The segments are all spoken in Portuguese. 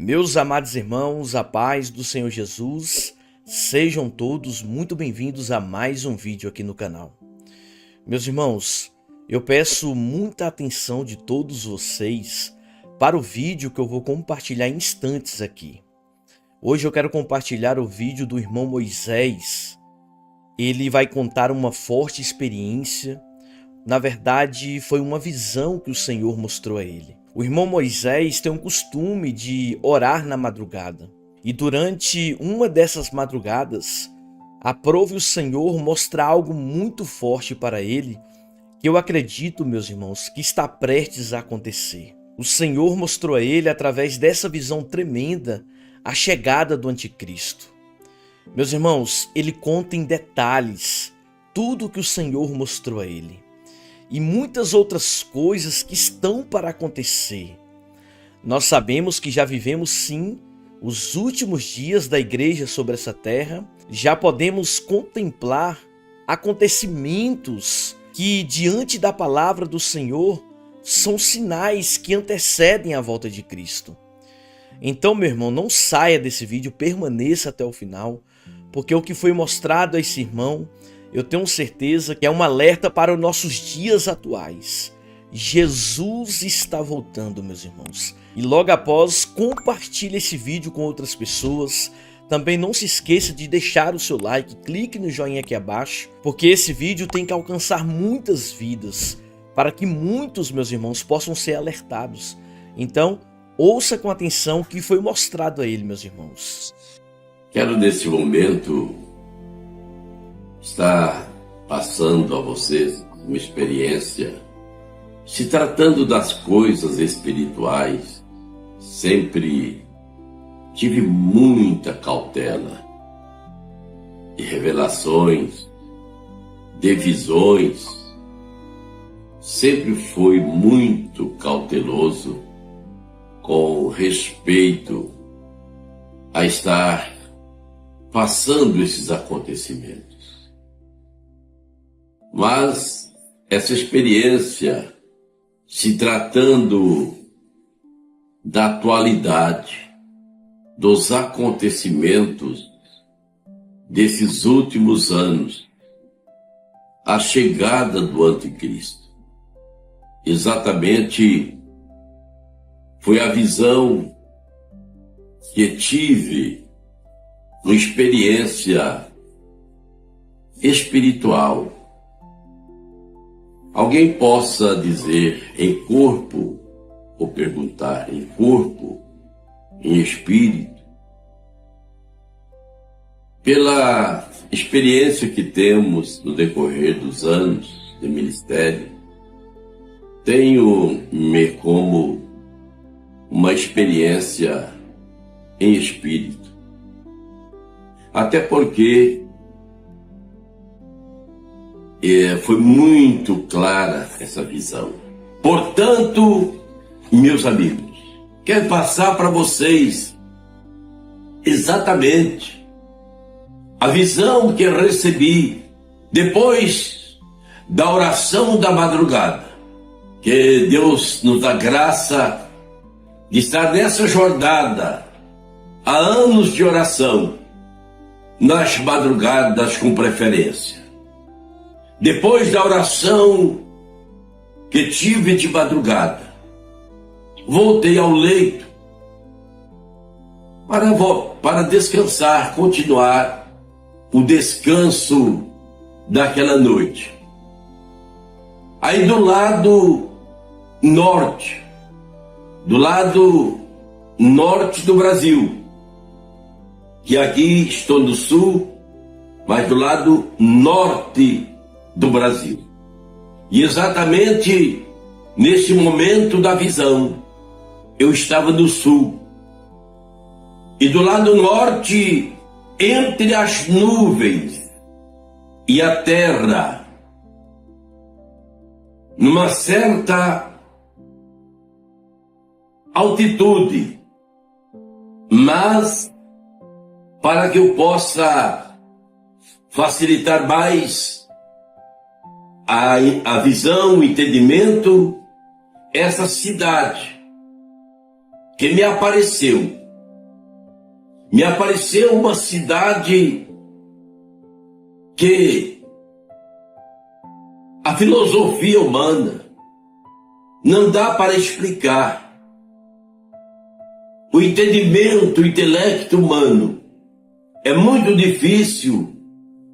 Meus amados irmãos, a paz do Senhor Jesus, sejam todos muito bem-vindos a mais um vídeo aqui no canal. Meus irmãos, eu peço muita atenção de todos vocês para o vídeo que eu vou compartilhar em instantes aqui. Hoje eu quero compartilhar o vídeo do irmão Moisés. Ele vai contar uma forte experiência. Na verdade, foi uma visão que o Senhor mostrou a ele. O irmão Moisés tem um costume de orar na madrugada. E durante uma dessas madrugadas, aprove o Senhor mostrar algo muito forte para ele, que eu acredito, meus irmãos, que está prestes a acontecer. O Senhor mostrou a ele, através dessa visão tremenda, a chegada do anticristo. Meus irmãos, ele conta em detalhes tudo o que o Senhor mostrou a ele. E muitas outras coisas que estão para acontecer. Nós sabemos que já vivemos sim os últimos dias da igreja sobre essa terra. Já podemos contemplar acontecimentos que, diante da palavra do Senhor, são sinais que antecedem a volta de Cristo. Então, meu irmão, não saia desse vídeo, permaneça até o final, porque o que foi mostrado a esse irmão, eu tenho certeza que é um alerta para os nossos dias atuais. Jesus está voltando, meus irmãos. E logo após, compartilhe esse vídeo com outras pessoas. Também não se esqueça de deixar o seu like, clique no joinha aqui abaixo, porque esse vídeo tem que alcançar muitas vidas, para que muitos, meus irmãos, possam ser alertados. Então, ouça com atenção o que foi mostrado a ele, meus irmãos. Quero nesse momento estar passando a vocês uma experiência. Se tratando das coisas espirituais, sempre tive muita cautela de revelações, de visões. Sempre fui muito cauteloso com respeito a estar passando esses acontecimentos. Mas essa experiência, se tratando da atualidade, dos acontecimentos desses últimos anos, a chegada do anticristo, exatamente foi a visão que tive, uma experiência espiritual. Alguém possa dizer em corpo, ou perguntar em corpo, em espírito. Pela experiência que temos no decorrer dos anos de ministério, tenho-me como uma experiência em espírito. Até porque foi muito clara essa visão. Portanto, meus amigos, quero passar para vocês exatamente a visão que eu recebi depois da oração da madrugada. Que Deus nos dá graça de estar nessa jornada há anos de oração, nas madrugadas com preferência. Depois da oração que tive de madrugada, voltei ao leito para descansar, continuar o descanso daquela noite. Aí do lado norte do Brasil, que aqui estou no sul, mas do lado norte do Brasil. E exatamente nesse momento da visão, eu estava no sul. E do lado norte, entre as nuvens e a terra, numa certa altitude, mas para que eu facilitar mais a visão, o entendimento, essa cidade que me apareceu me apareceu uma cidade que a filosofia humana não dá para explicar. O entendimento, o intelecto humano é muito difícil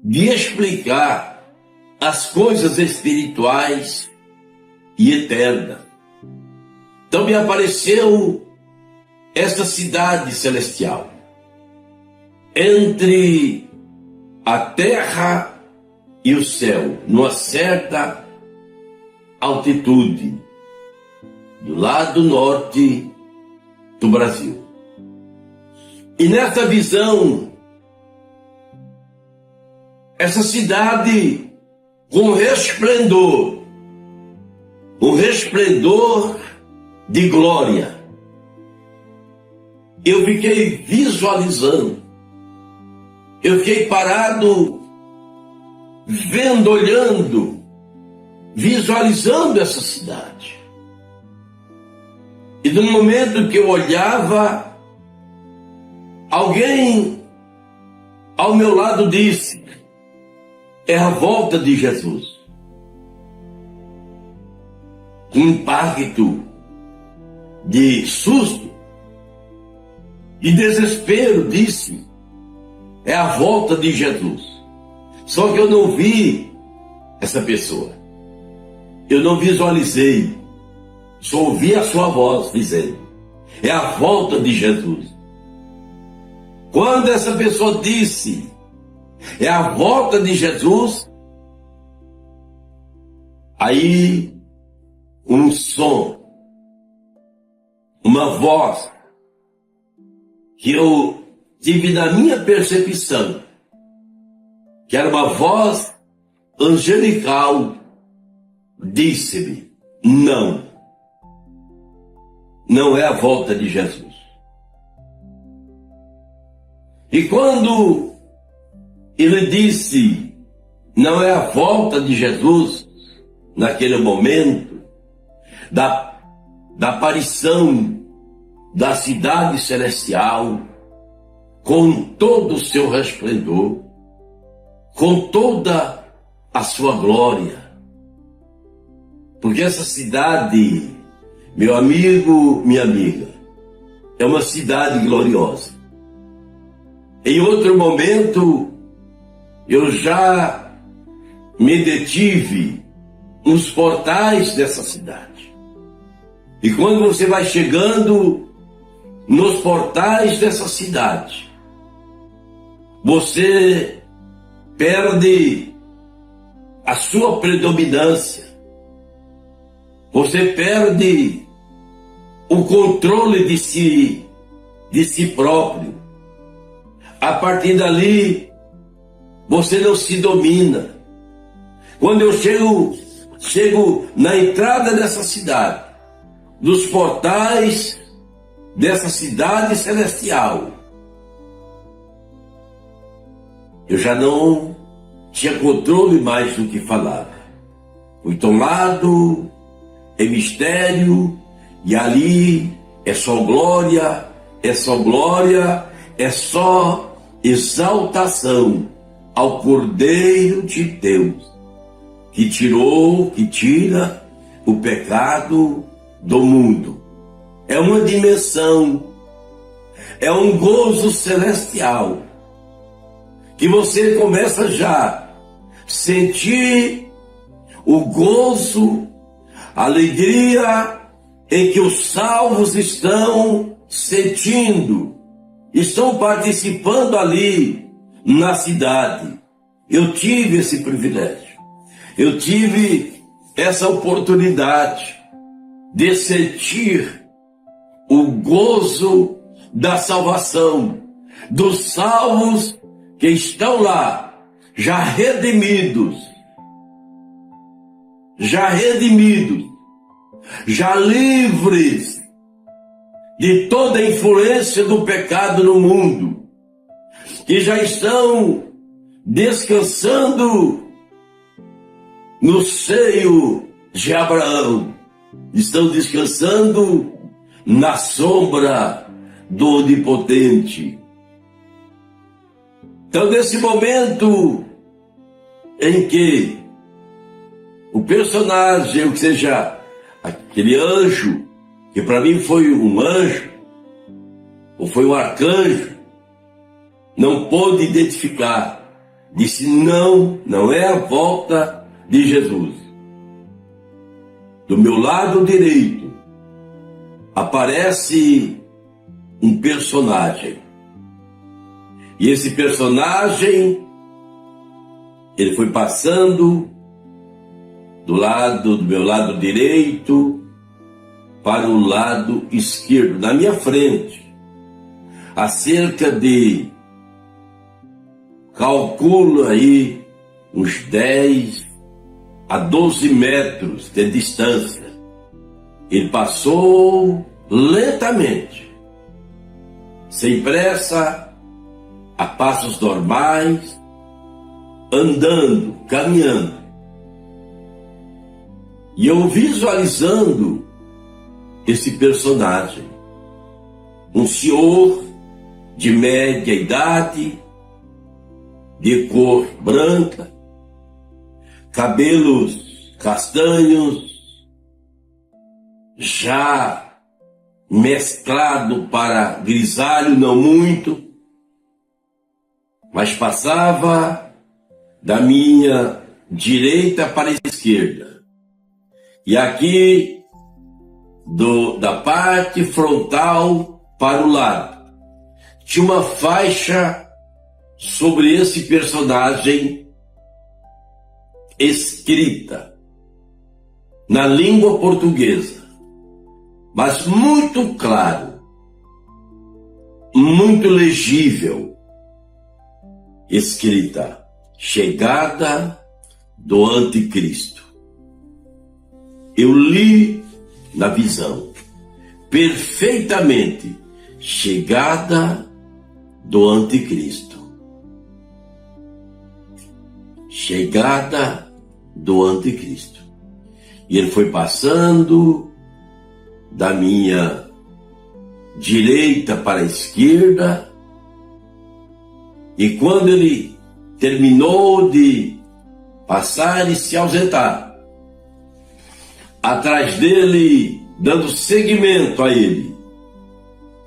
de explicar as coisas espirituais e eternas. Então me apareceu esta cidade celestial, entre a terra e o céu, numa certa altitude, do lado norte do Brasil. E nessa visão, essa cidade com resplendor, um resplendor de glória, eu fiquei visualizando, eu fiquei parado, vendo, olhando, visualizando essa cidade. E no momento que eu olhava, alguém ao meu lado disse: é a volta de Jesus. Um impacto de susto, de desespero, disse: é a volta de Jesus. Só que eu não vi essa pessoa, eu não visualizei, só ouvi a sua voz dizendo: é a volta de Jesus. Quando essa pessoa disse: é a volta de Jesus, aí um som, uma voz que eu tive na minha percepção, que era uma voz angelical, disse-me: não, não é a volta de Jesus. E quando ele disse: não é a volta de Jesus, naquele momento da aparição da cidade celestial, com todo o seu resplendor, com toda a sua glória. Porque essa cidade, meu amigo, minha amiga, é uma cidade gloriosa. Em outro momento, eu já me detive nos portais dessa cidade. E quando você vai chegando nos portais dessa cidade, você perde a sua predominância, você perde o controle de si próprio. A partir dali, você não se domina. Quando eu chego na entrada dessa cidade, dos portais dessa cidade celestial, eu já não tinha controle mais do que falava. Fui tomado em mistério, e ali é só glória, é só glória, é só exaltação ao Cordeiro de Deus, que tira o pecado do mundo. É uma dimensão, é um gozo celestial, que você começa já a sentir o gozo, a alegria em que os salvos estão sentindo, estão participando ali na cidade. Eu tive esse privilégio, eu tive essa oportunidade de sentir o gozo da salvação, dos salvos que estão lá, já redimidos, já livres de toda a influência do pecado no mundo, que já estão descansando no seio de Abraão, estão descansando na sombra do Onipotente. Então, nesse momento em que o personagem, ou seja, aquele anjo, que para mim foi um anjo, ou foi um arcanjo, não pôde identificar, disse: não é a volta de Jesus. Do meu lado direito aparece um personagem, e esse personagem, ele foi passando do meu lado direito para o lado esquerdo, na minha frente, a cerca de, calculo aí, uns 10 a 12 metros de distância. Ele passou lentamente, sem pressa, a passos normais, andando, caminhando. E eu visualizando esse personagem, um senhor de média idade, de cor branca, cabelos castanhos, já mesclado para grisalho, não muito, mas passava da minha direita para a esquerda. E aqui, da parte frontal para o lado, tinha uma faixa sobre esse personagem escrita na língua portuguesa, mas muito claro, muito legível, escrita: chegada do anticristo. Eu li na visão, perfeitamente, chegada do anticristo. Chegada do anticristo. E ele foi passando da minha direita para a esquerda, e quando ele terminou de passar e se ausentar, atrás dele, dando seguimento a ele,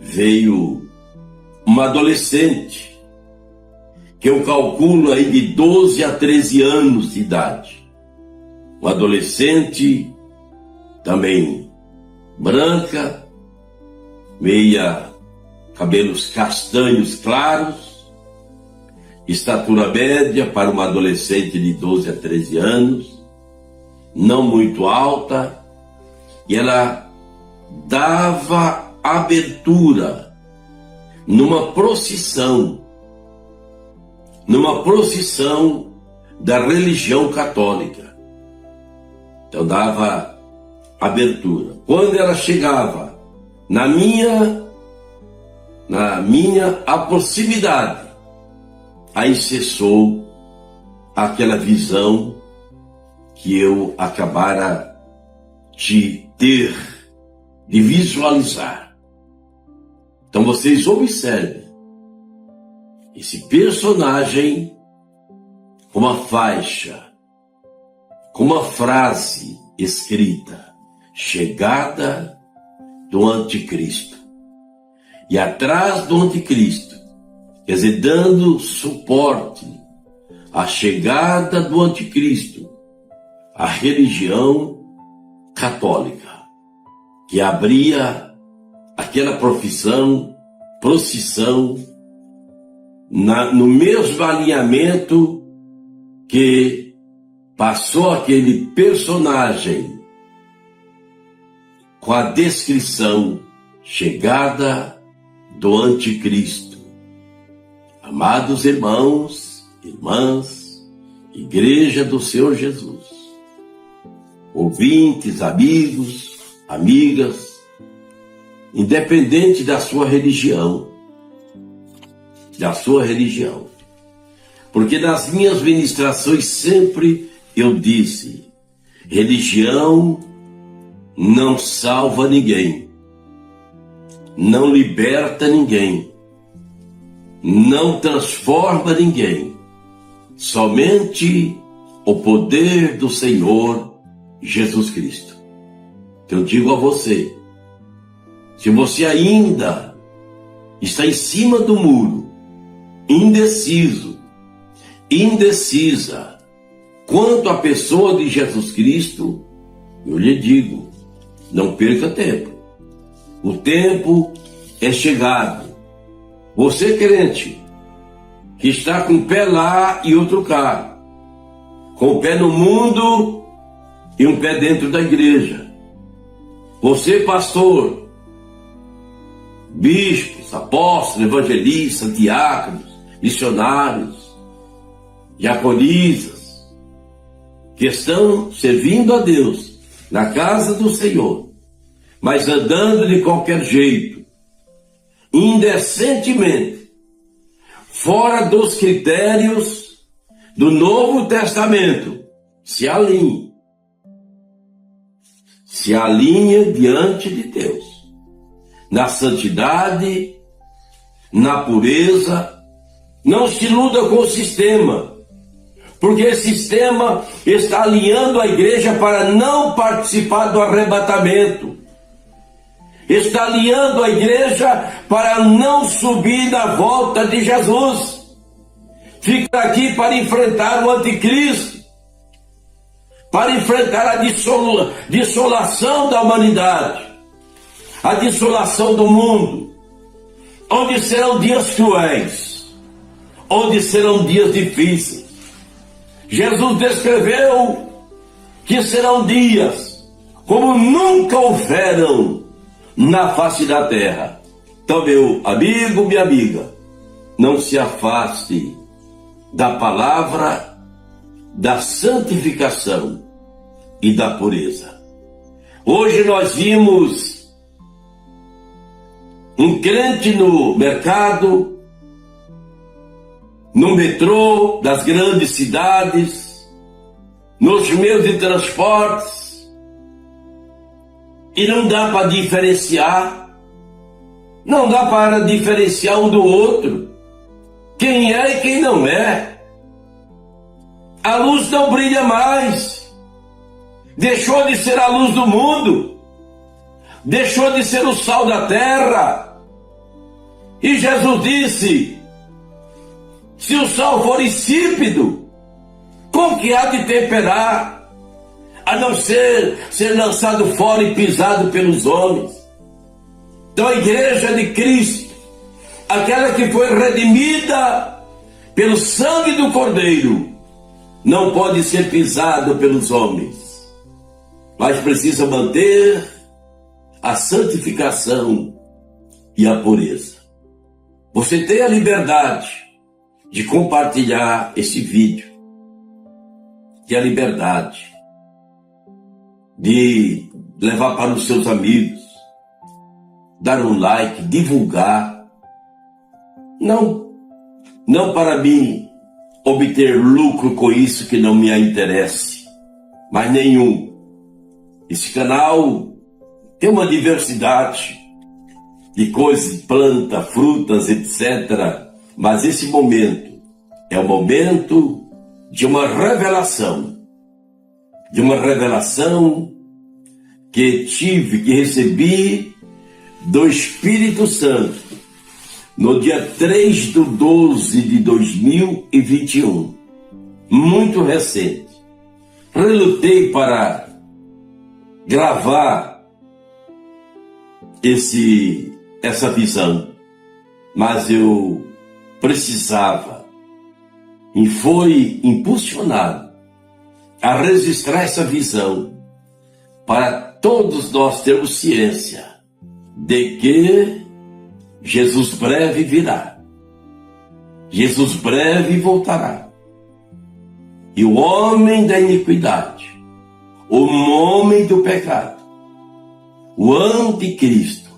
veio uma adolescente, que eu calculo aí de 12 a 13 anos de idade. Uma adolescente também branca, meia cabelos castanhos claros, estatura média para uma adolescente de 12 a 13 anos, não muito alta, e ela dava abertura numa procissão da religião católica. Então dava abertura. Quando ela chegava na minha proximidade, aí cessou aquela visão que eu acabara de ter, de visualizar. Então vocês observem esse personagem com uma faixa, com uma frase escrita: chegada do anticristo. E atrás do anticristo, quer dizer, dando suporte à chegada do anticristo, a religião católica, que abria aquela procissão no mesmo alinhamento que passou aquele personagem com a descrição: chegada do anticristo. Amados irmãos, irmãs, Igreja do Senhor Jesus, ouvintes, amigos, amigas, independente da sua religião, porque nas minhas ministrações sempre eu disse: religião não salva ninguém, não liberta ninguém, não transforma ninguém. Somente o poder do Senhor Jesus Cristo. Eu digo a você, se você ainda está em cima do muro, indeciso, indecisa, quanto à pessoa de Jesus Cristo, eu lhe digo, não perca tempo. O tempo é chegado. Você, crente, que está com um pé lá e outro cá, com o pé no mundo e um pé dentro da igreja. Você, pastor, bispos, apóstolos, evangelistas, diáconos, missionários, diaconisas, que estão servindo a Deus na casa do Senhor, mas andando de qualquer jeito, indecentemente, fora dos critérios do Novo Testamento, se alinhe. Se alinha diante de Deus, na santidade, na pureza. Não se iluda com o sistema, porque esse sistema está alinhando a igreja para não participar do arrebatamento. Está alinhando a igreja para não subir na volta de Jesus. Fica aqui para enfrentar o anticristo, para enfrentar a dissolação da humanidade, a dissolação do mundo, onde serão dias cruéis, onde serão dias difíceis. Jesus descreveu que serão dias como nunca houveram na face da terra. Então, meu amigo, minha amiga, não se afaste da palavra da santificação e da pureza. Hoje nós vimos um crente no mercado, no metrô das grandes cidades, nos meios de transportes, e não dá para diferenciar, não dá para diferenciar um do outro, quem é e quem não é. A luz não brilha mais, deixou de ser a luz do mundo, deixou de ser o sal da terra. E Jesus disse: se o sal for insípido, com que há de temperar, a não ser lançado fora e pisado pelos homens? Então a igreja de Cristo, aquela que foi redimida pelo sangue do Cordeiro, não pode ser pisado pelos homens, mas precisa manter a santificação e a pureza. Você tem a liberdade de compartilhar esse vídeo, tem a liberdade de levar para os seus amigos, dar um like, divulgar. Não para mim obter lucro com isso que não me interesse, mas nenhum. Esse canal tem uma diversidade de coisas, planta, frutas, etc. Mas esse momento é o momento de uma revelação que recebi do Espírito Santo no dia 3/12/2021, muito recente. Relutei para gravar essa visão, mas eu precisava e foi impulsionado a registrar essa visão para todos nós termos ciência de que Jesus breve virá, Jesus breve voltará, e o homem da iniquidade, o homem do pecado, o anticristo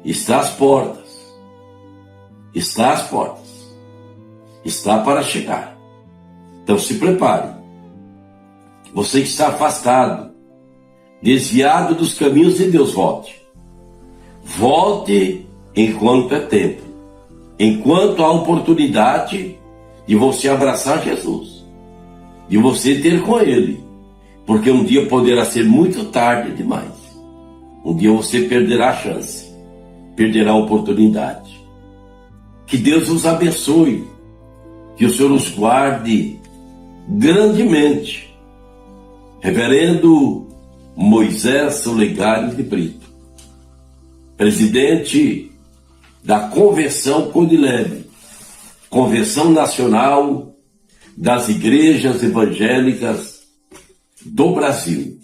está às portas, está para chegar. Então se prepare. Você que está afastado, desviado dos caminhos de Deus, volte enquanto é tempo. enquanto há oportunidade de você abraçar Jesus, de você ter com Ele, porque um dia poderá ser muito tarde demais. Um dia você perderá a chance, perderá a oportunidade. Que Deus os abençoe, que o Senhor os guarde grandemente. Reverendo Moisés Solegário de Brito, presidente da Convenção Codilebe, Convenção Nacional das Igrejas Evangélicas do Brasil.